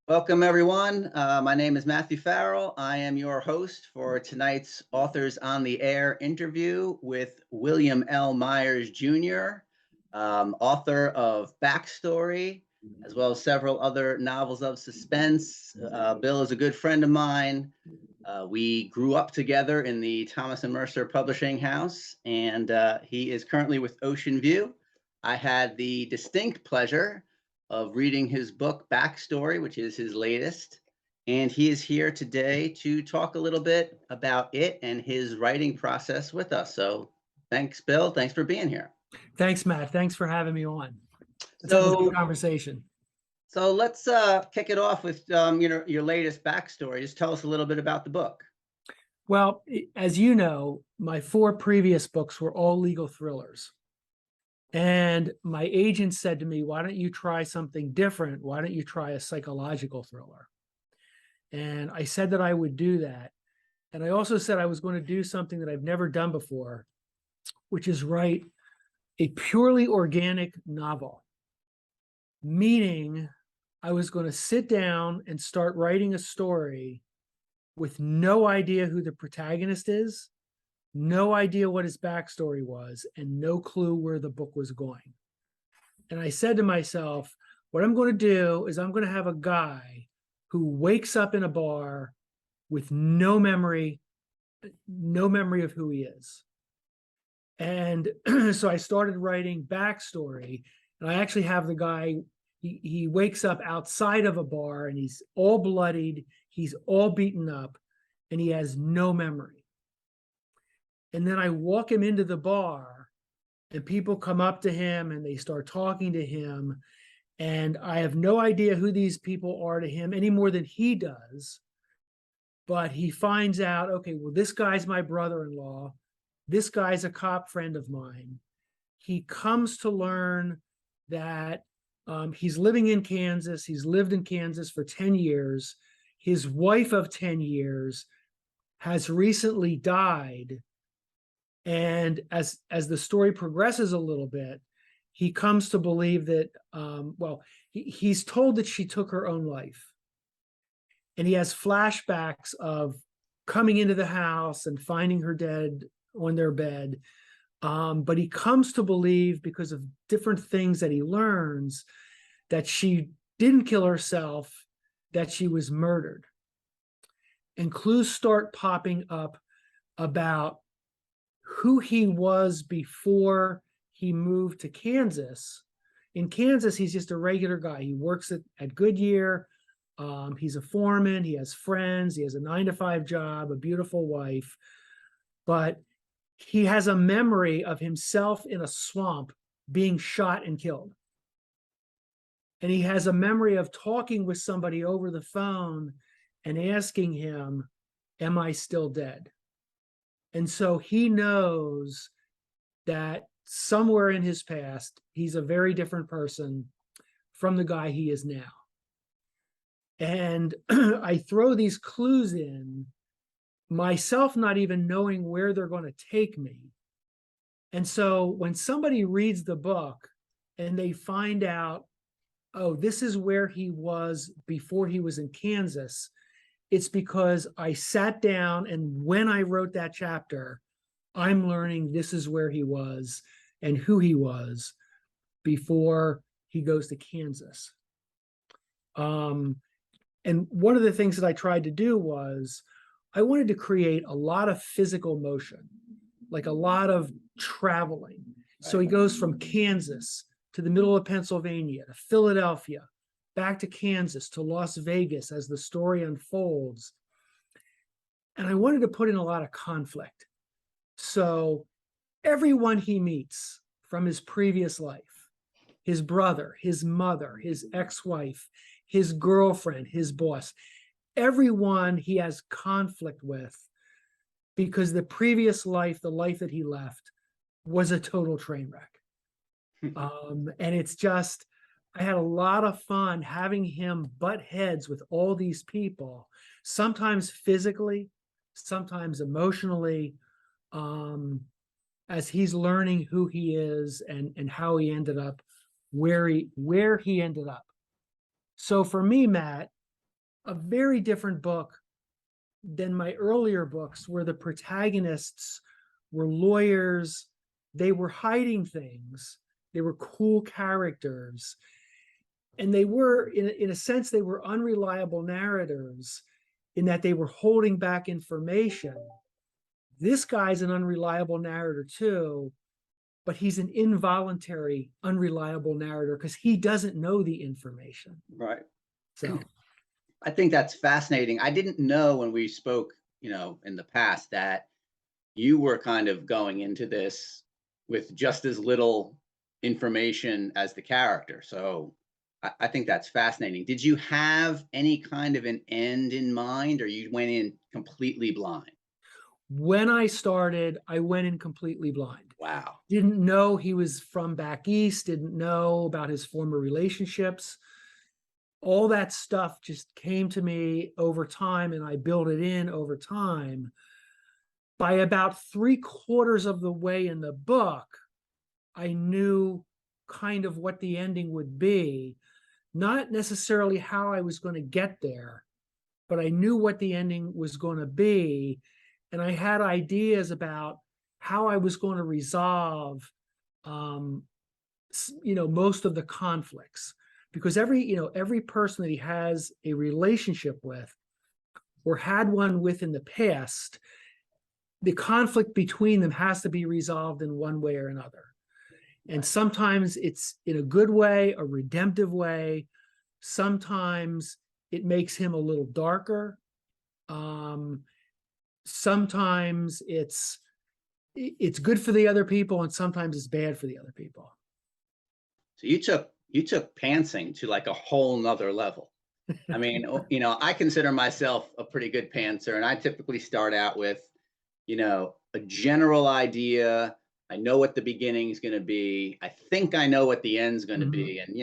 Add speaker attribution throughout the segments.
Speaker 1: Welcome, everyone. My name is Matthew Farrell. I am your host for tonight's Authors on the Air interview with William L. Myers Jr., author of Backstory, as well as several other novels of suspense. Bill is a good friend of mine. We grew up together in the Thomas and Mercer Publishing House, and he is currently with Ocean View. I had the distinct pleasure of reading his book Backstory, which is his latest, and he is here today to talk a little bit about it and his writing process with us. So thanks, Bill. Thanks for being here.
Speaker 2: Thanks, Matt. Thanks for having me on. Let's have a good conversation.
Speaker 1: So let's kick it off with your latest Backstory. Just tell us a little bit about the book.
Speaker 2: Well, as you know, my 4 previous books were all legal thrillers. And my agent said to me, why don't you try something different? Why don't you try a psychological thriller? And I said that I would do that. And I also said I was going to do something that I've never done before, which is write a purely organic novel. Meaning I was going to sit down and start writing a story with no idea who the protagonist is, no idea what his backstory was, and no clue where the book was going. And I said to myself, what I'm going to do is I'm going to have a guy who wakes up in a bar with no memory of who he is. And so I started writing Backstory, and I actually have the guy, he wakes up outside of a bar and he's all bloodied, he's all beaten up, and he has no memory. And then I walk him into the bar and people come up to him and they start talking to him. And I have no idea who these people are to him any more than he does. But he finds out, okay, well, this guy's my brother-in-law. This guy's a cop friend of mine. He comes to learn that he's living in Kansas. He's lived in Kansas for 10 years. His wife of 10 years has recently died. And as the story progresses a little bit, he comes to believe that, he's told that she took her own life. And he has flashbacks of coming into the house and finding her dead on their bed. But he comes to believe, because of different things that he learns, that she didn't kill herself, that she was murdered. And clues start popping up about who he was before he moved to Kansas. In Kansas, he's just a regular guy. He works at Goodyear. He's a foreman. He has friends. He has a 9-to-5 job, a beautiful wife. But he has a memory of himself in a swamp being shot and killed. And he has a memory of talking with somebody over the phone and asking him, am I still dead? And so he knows that somewhere in his past, he's a very different person from the guy he is now. And I throw these clues in, myself not even knowing where they're going to take me. And so when somebody reads the book and they find out, oh, this is where he was before he was in Kansas, it's because I sat down, and when I wrote that chapter, I'm learning this is where he was and who he was before he goes to Kansas. And one of the things that I tried to do was I wanted to create a lot of physical motion, like a lot of traveling. So he goes from Kansas to the middle of Pennsylvania, to Philadelphia, back to Kansas, to Las Vegas as the story unfolds. And I wanted to put in a lot of conflict. So everyone he meets from his previous life, his brother, his mother, his ex-wife, his girlfriend, his boss, everyone he has conflict with, because the previous life, the life that he left, was a total train wreck. And it's just, I had a lot of fun having him butt heads with all these people, sometimes physically, sometimes emotionally, as he's learning who he is and how he ended up where he ended up. So for me, Matt, a very different book than my earlier books, where the protagonists were lawyers. They were hiding things. They were cool characters. And they were, in a sense, they were unreliable narrators in that they were holding back information. This guy's an unreliable narrator too, but he's an involuntary, unreliable narrator because he doesn't know the information.
Speaker 1: Right.
Speaker 2: So
Speaker 1: I think that's fascinating. I didn't know when we spoke, in the past, that you were kind of going into this with just as little information as the character. So I think that's fascinating. Did you have any kind of an end in mind, or you went in completely blind?
Speaker 2: when I started, I went in completely blind.
Speaker 1: Wow.
Speaker 2: Didn't know he was from back east, didn't know about his former relationships. All that stuff just came to me over time, and I built it in over time. By about 3/4 of the way in the book, I knew kind of what the ending would be, not necessarily how I was going to get there, but I knew what the ending was going to be. And I had ideas about how I was going to resolve, most of the conflicts, because every person that he has a relationship with or had one with in the past, the conflict between them has to be resolved in one way or another. And sometimes it's in a good way, a redemptive way. Sometimes it makes him a little darker. Sometimes it's good for the other people, and sometimes it's bad for the other people.
Speaker 1: So you took pantsing to like a whole nother level. I mean, I consider myself a pretty good pantser, and I typically start out with, a general idea. I know what the beginning is going to be. I think I know what the end's going to be. And,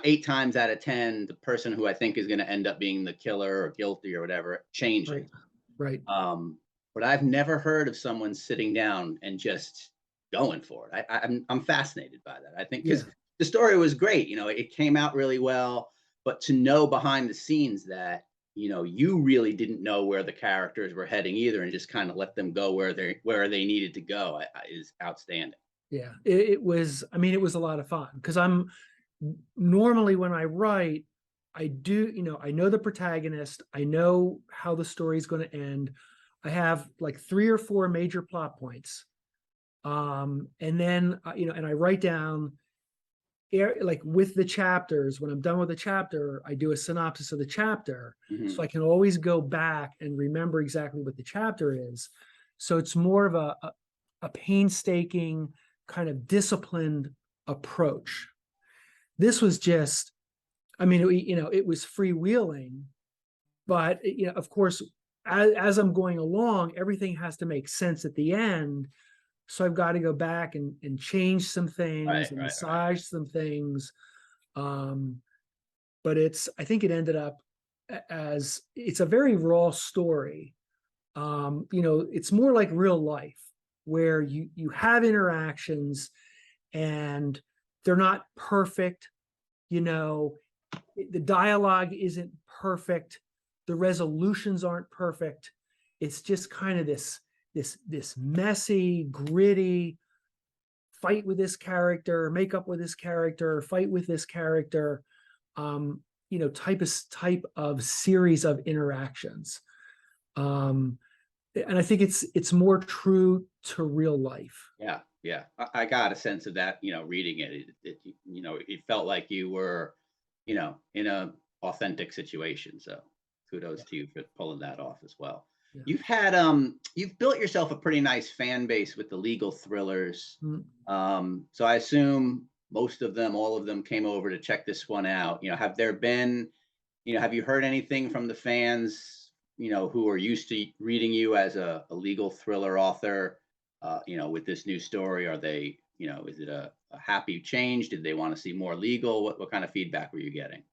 Speaker 1: 8 times out of 10, the person who I think is going to end up being the killer or guilty or whatever changes.
Speaker 2: Right.
Speaker 1: But I've never heard of someone sitting down and just going for it. I'm fascinated by that. I think because the story was great. It came out really well, but to know behind the scenes that, you really didn't know where the characters were heading either, and just kind of let them go where they needed to go is outstanding.
Speaker 2: Yeah, it was a lot of fun, because I'm normally, when I write, I know the protagonist, I know how the story is going to end. I have like 3 or 4 major plot points. And then, and I write down, like with the chapters, when I'm done with the chapter, I do a synopsis of the chapter. So I can always go back and remember exactly what the chapter is. So it's more of a painstaking, kind of disciplined approach. This was just, it was freewheeling, but of course, as I'm going along, everything has to make sense at the end. So I've got to go back and change some things, and massage some things. But I think it ended up as, it's a very raw story. It's more like real life, where you have interactions and they're not perfect. The dialogue isn't perfect. The resolutions aren't perfect. It's just kind of this messy, gritty, fight with this character, make up with this character, fight with this character, type of series of interactions. And I think it's more true to real life.
Speaker 1: Yeah. I got a sense of that, reading it. It felt like you were, in a authentic situation. So kudos to you for pulling that off as well. Yeah. You've built yourself a pretty nice fan base with the legal thrillers. So I assume most of them, all of them, came over to check this one out. Have you heard anything from the fans, who are used to reading you as a legal thriller author, with this new story? Are they, is it a happy change? Did they want to see more legal? What kind of feedback were you getting?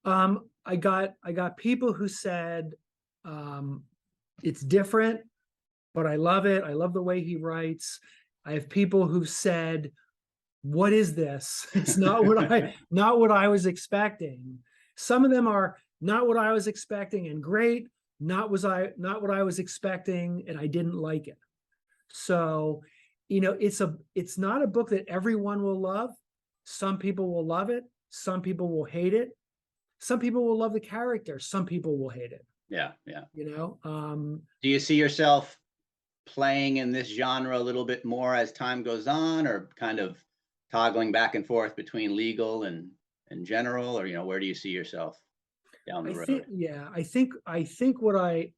Speaker 2: I got people who said, it's different, but I love it. I love the way he writes. I have people who've said, what is this? It's not what I was expecting. Some of them are not what I was expecting, and great, not what I was expecting, and I didn't like it. So, it's not a book that everyone will love. Some people will love it. Some people will hate it. Some people will love the character. Some people will hate it.
Speaker 1: Yeah, yeah.
Speaker 2: Do
Speaker 1: you see yourself playing in this genre a little bit more as time goes on, or kind of toggling back and forth between legal and general, or where do you see yourself down the road?
Speaker 2: I think I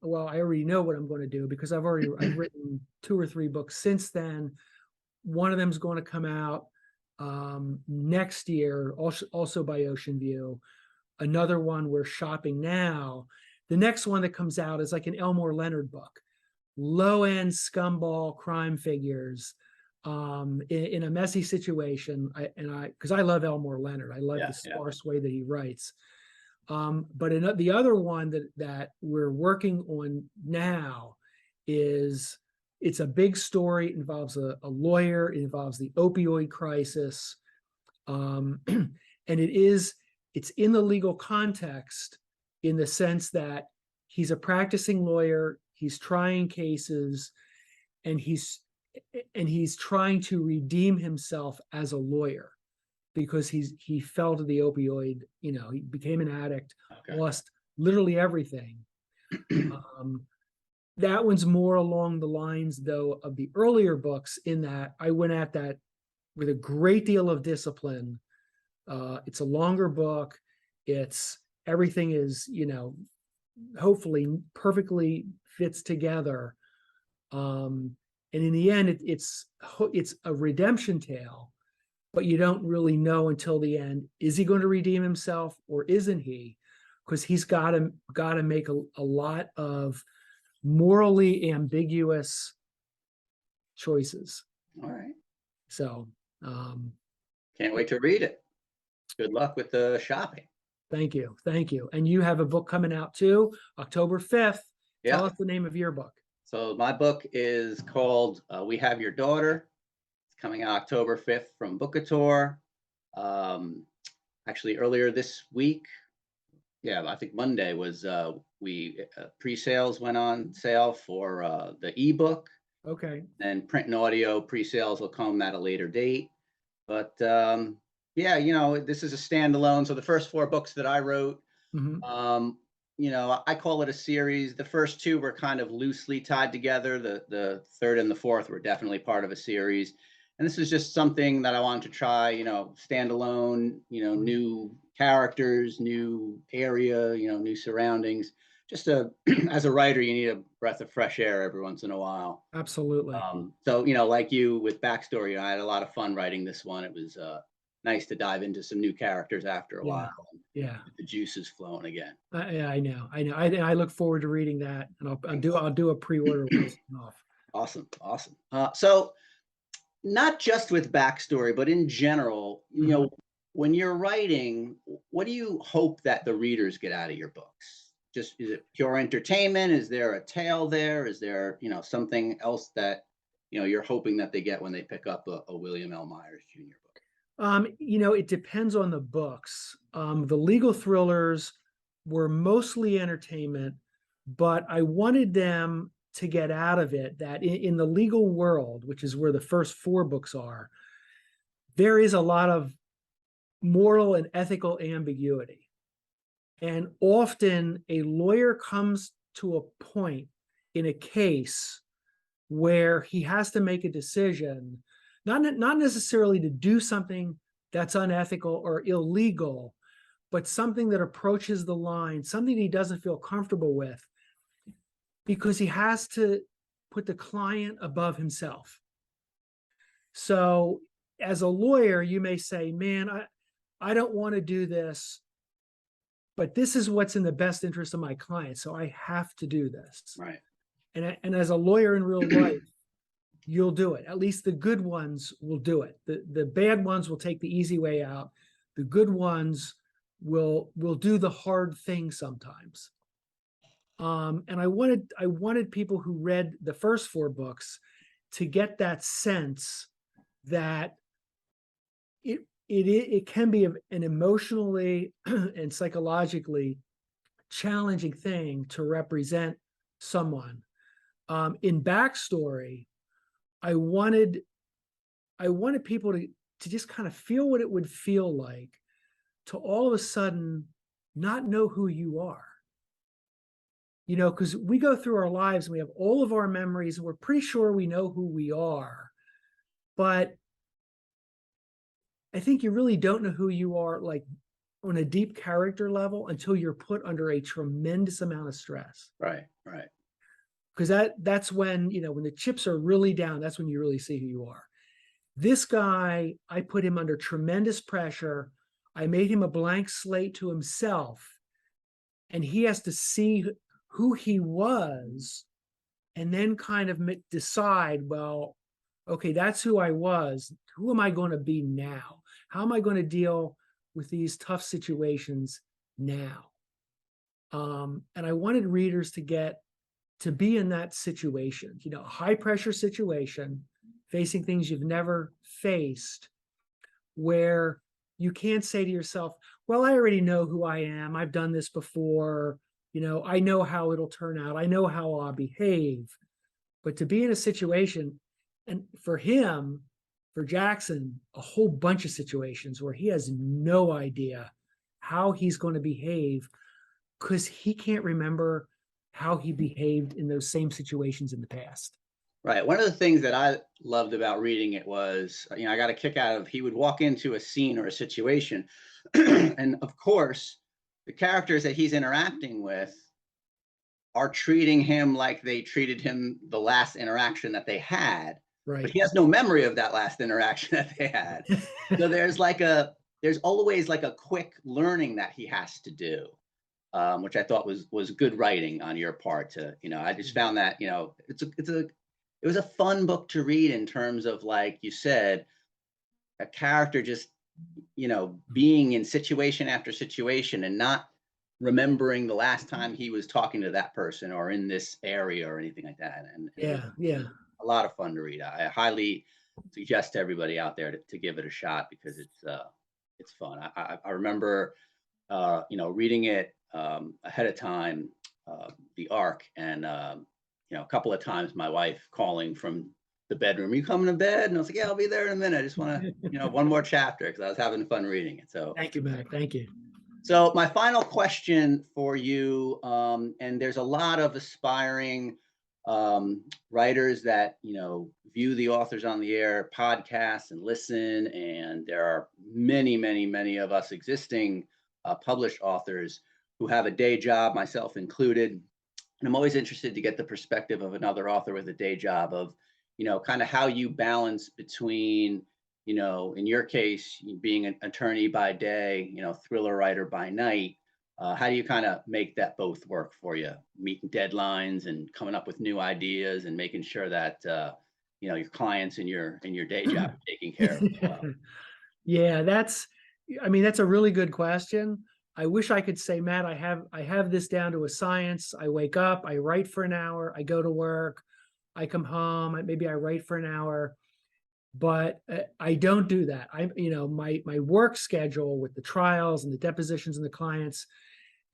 Speaker 2: already know what I'm going to do, because I've written 2 or 3 books since then. One of them is going to come out next year, also by Ocean View. Another one we're shopping now. The next one that comes out is like an Elmore Leonard book, low-end scumball crime figures in a messy situation. Because I love Elmore Leonard. I love the sparse way that he writes. But the other one that we're working on now is, it's a big story. It involves a lawyer. It involves the opioid crisis. And it's in the legal context, in the sense that he's a practicing lawyer, he's trying cases, and he's trying to redeem himself as a lawyer, because he fell to the opioid, he became an addict, lost literally everything. That one's more along the lines, though, of the earlier books, in that I went at that with a great deal of discipline. It's a longer book. Everything is, hopefully perfectly fits together. And in the end, it's a redemption tale, but you don't really know until the end. Is he going to redeem himself, or isn't he? Because he's got to make a lot of morally ambiguous choices.
Speaker 1: All right.
Speaker 2: So
Speaker 1: can't wait to read it. Good luck with the shopping.
Speaker 2: Thank you. And you have a book coming out too, October 5th. Tell us the name of your book.
Speaker 1: So my book is called We Have Your Daughter. It's coming out October 5th from Bookouture. Actually, earlier this week, I think Monday was pre-sales went on sale for the ebook.
Speaker 2: Okay.
Speaker 1: And print and audio pre-sales will come at a later date. But this is a standalone. So the first 4 books that I wrote, I call it a series. The first 2 were kind of loosely tied together. The third and the fourth were definitely part of a series. And this is just something that I wanted to try, standalone, new characters, new area, new surroundings. Just as a writer, you need a breath of fresh air every once in a while.
Speaker 2: Absolutely.
Speaker 1: So, like you with backstory, I had a lot of fun writing this one. It was nice to dive into some new characters after a while.
Speaker 2: Yeah.
Speaker 1: The juices flowing again.
Speaker 2: I know. I look forward to reading that, and I'll do a pre-order off.
Speaker 1: Awesome. So not just with backstory, but in general, when you're writing, what do you hope that the readers get out of your books? Is it pure entertainment? Is there a tale there? Is there, something else that, you're hoping that they get when they pick up a William L. Myers Jr. book?
Speaker 2: It depends on the books. The legal thrillers were mostly entertainment, but I wanted them to get out of it that in the legal world, which is where the first 4 books are, there is a lot of moral and ethical ambiguity. And often a lawyer comes to a point in a case where he has to make a decision, not necessarily to do something that's unethical or illegal, but something that approaches the line, something he doesn't feel comfortable with, because he has to put the client above himself. So as a lawyer, you may say, man, I don't want to do this, but this is what's in the best interest of my client, so I have to do this.
Speaker 1: Right.
Speaker 2: And as a lawyer in real life, you'll do it. At least the good ones will do it. The bad ones will take the easy way out. The good ones will do the hard thing sometimes. And I wanted people who read the first 4 books to get that sense that it can be an emotionally and psychologically challenging thing to represent someone. In backstory, I wanted people to just kind of feel what it would feel like to all of a sudden not know who you are. You know, because we go through our lives and we have all of our memories and we're pretty sure we know who we are. But I think you really don't know who you are, like on a deep character level, until you're put under a tremendous amount of stress.
Speaker 1: Right.
Speaker 2: Because that's when, you know, when the chips are really down, that's when you really see who you are. This guy, I put him under tremendous pressure. I made him a blank slate to himself, and he has to see who he was and then kind of decide, well, okay, that's who I was. Who am I going to be now? How am I going to deal with these tough situations now? And I wanted readers to be in that situation, you know, a high pressure situation, facing things you've never faced, where you can't say to yourself, well, I already know who I am. I've done this before. You know, I know how it'll turn out. I know how I'll behave. But to be in a situation, and for him, for Jackson, a whole bunch of situations where he has no idea how he's going to behave because he can't remember how he behaved in those same situations in the past.
Speaker 1: Right. One of the things that I loved about reading it was, you know, I got a kick out of, he would walk into a scene or a situation, and of course, the characters that he's interacting with are treating him like they treated him the last interaction that they had.
Speaker 2: Right.
Speaker 1: But he has no memory of that last interaction that they had. So there's always like a quick learning that he has to do. Which I thought was good writing on your part. To, you know, I just found that, you know, it was a fun book to read in terms of, like you said, a character just, you know, being in situation after situation and not remembering the last time he was talking to that person or in this area or anything like that. And
Speaker 2: yeah,
Speaker 1: a lot of fun to read. I highly suggest to everybody out there to give it a shot because it's fun. I remember you know, reading it ahead of time, the arc, and you know, a couple of times my wife calling from the bedroom, "You coming to bed?" And I was like, "Yeah, I'll be there in a minute. I just want to, you know, one more chapter," because I was having fun reading it. So
Speaker 2: thank you, Mac. Thank you.
Speaker 1: So my final question for you, and there's a lot of aspiring writers that, you know, view the Authors on the Air podcast and listen, and there are many of us existing published authors who have a day job, myself included. And I'm always interested to get the perspective of another author with a day job of, you know, kind of how you balance between, you know, in your case, being an attorney by day, you know, thriller writer by night. How do you kind of make that both work for you, meeting deadlines and coming up with new ideas and making sure that you know, your clients in your day job are taken care of as well?
Speaker 2: Yeah, that's a really good question. I wish I could say, Matt, I have this down to a science. I wake up, I write for an hour, I go to work, I come home, maybe I write for an hour. But I don't do that. You know, my work schedule with the trials and the depositions and the clients,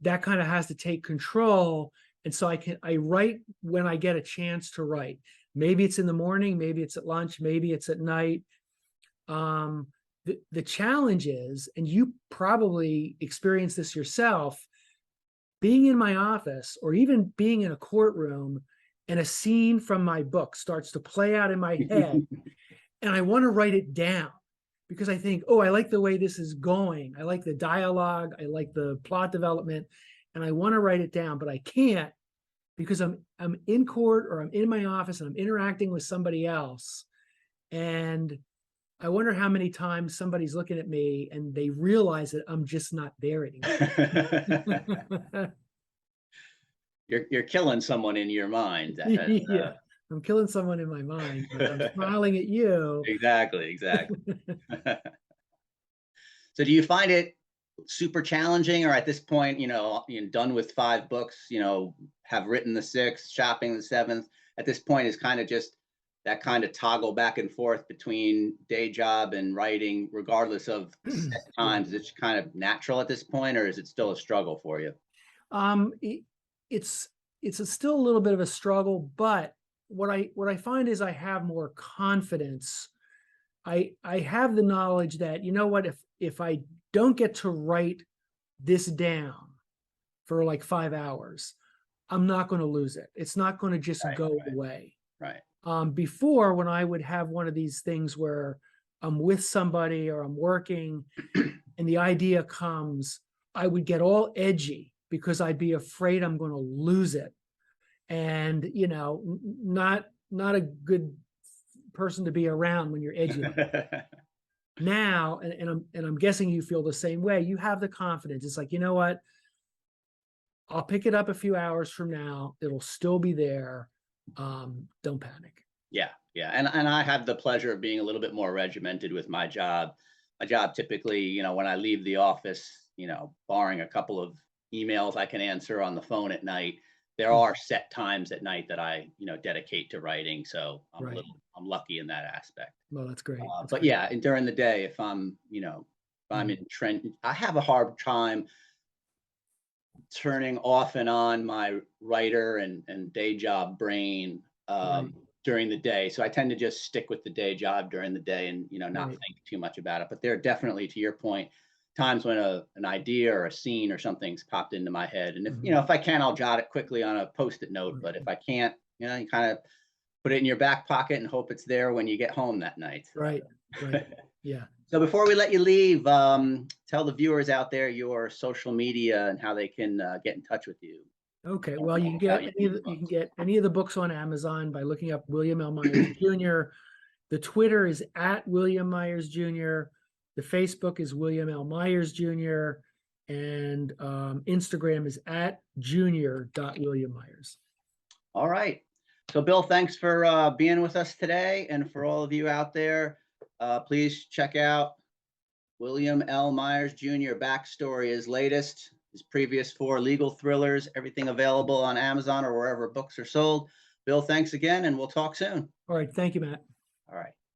Speaker 2: that kind of has to take control. And so I write when I get a chance to write. Maybe it's in the morning, maybe it's at lunch, maybe it's at night. The challenge is, and you probably experienced this yourself, being in my office or even being in a courtroom and a scene from my book starts to play out in my head. And I want to write it down because I think, oh, I like the way this is going. I like the dialogue. I like the plot development. And I want to write it down, but I can't because I'm in court or I'm in my office and I'm interacting with somebody else. And I wonder how many times somebody's looking at me and they realize that I'm just not there anymore.
Speaker 1: You're killing someone in your mind.
Speaker 2: Yeah, I'm killing someone in my mind, but I'm smiling at you.
Speaker 1: Exactly. So do you find it super challenging, or at this point, you know, you're done with 5 books, you know, have written the 6th, shopping the 7th, at this point is kind of just that kind of toggle back and forth between day job and writing, regardless of set times? Is it kind of natural at this point, or is it still a struggle for you?
Speaker 2: It's still a little bit of a struggle, but what I find is I have more confidence. I have the knowledge that, you know what, if I don't get to write this down for like 5 hours, I'm not going to lose it. It's not going to just go away.
Speaker 1: Right.
Speaker 2: Before, when I would have one of these things where I'm with somebody or I'm working and the idea comes, I would get all edgy because I'd be afraid I'm going to lose it. And, you know, not a good person to be around when you're edgy. Now, and I'm guessing you feel the same way. You have the confidence. It's like, you know what? I'll pick it up a few hours from now. It'll still be there. Don't panic.
Speaker 1: Yeah. And I have the pleasure of being a little bit more regimented with my job. My job typically, you know, when I leave the office, you know, barring a couple of emails I can answer on the phone at night, there are set times at night that I, you know, dedicate to writing. So I'm lucky in that aspect.
Speaker 2: Well, that's great.
Speaker 1: But yeah, and during the day, if I'm, you know, if I'm in trend, I have a hard time turning off and on my writer and day job brain during the day. So I tend to just stick with the day job during the day and, you know, not think too much about it. But there are definitely, to your point, times when an idea or a scene or something's popped into my head. And if, you know, if I can, I'll jot it quickly on a Post-it note. But if I can't, you know, you kind of put it in your back pocket and hope it's there when you get home that night.
Speaker 2: Right. Yeah.
Speaker 1: So before we let you leave, tell the viewers out there your social media and how they can get in touch with you.
Speaker 2: Okay. Well, you can get any of the books on Amazon by looking up William L. Myers Jr. The Twitter is at William Myers Jr. The Facebook is William L. Myers Jr. And Instagram is at junior.williammyers.
Speaker 1: All right. So Bill, thanks for being with us today. And for all of you out there, please check out William L. Myers Jr. backstory, his latest, his previous 4 legal thrillers, everything available on Amazon or wherever books are sold. Bill, thanks again, and we'll talk soon.
Speaker 2: All right. Thank you, Matt.
Speaker 1: All right.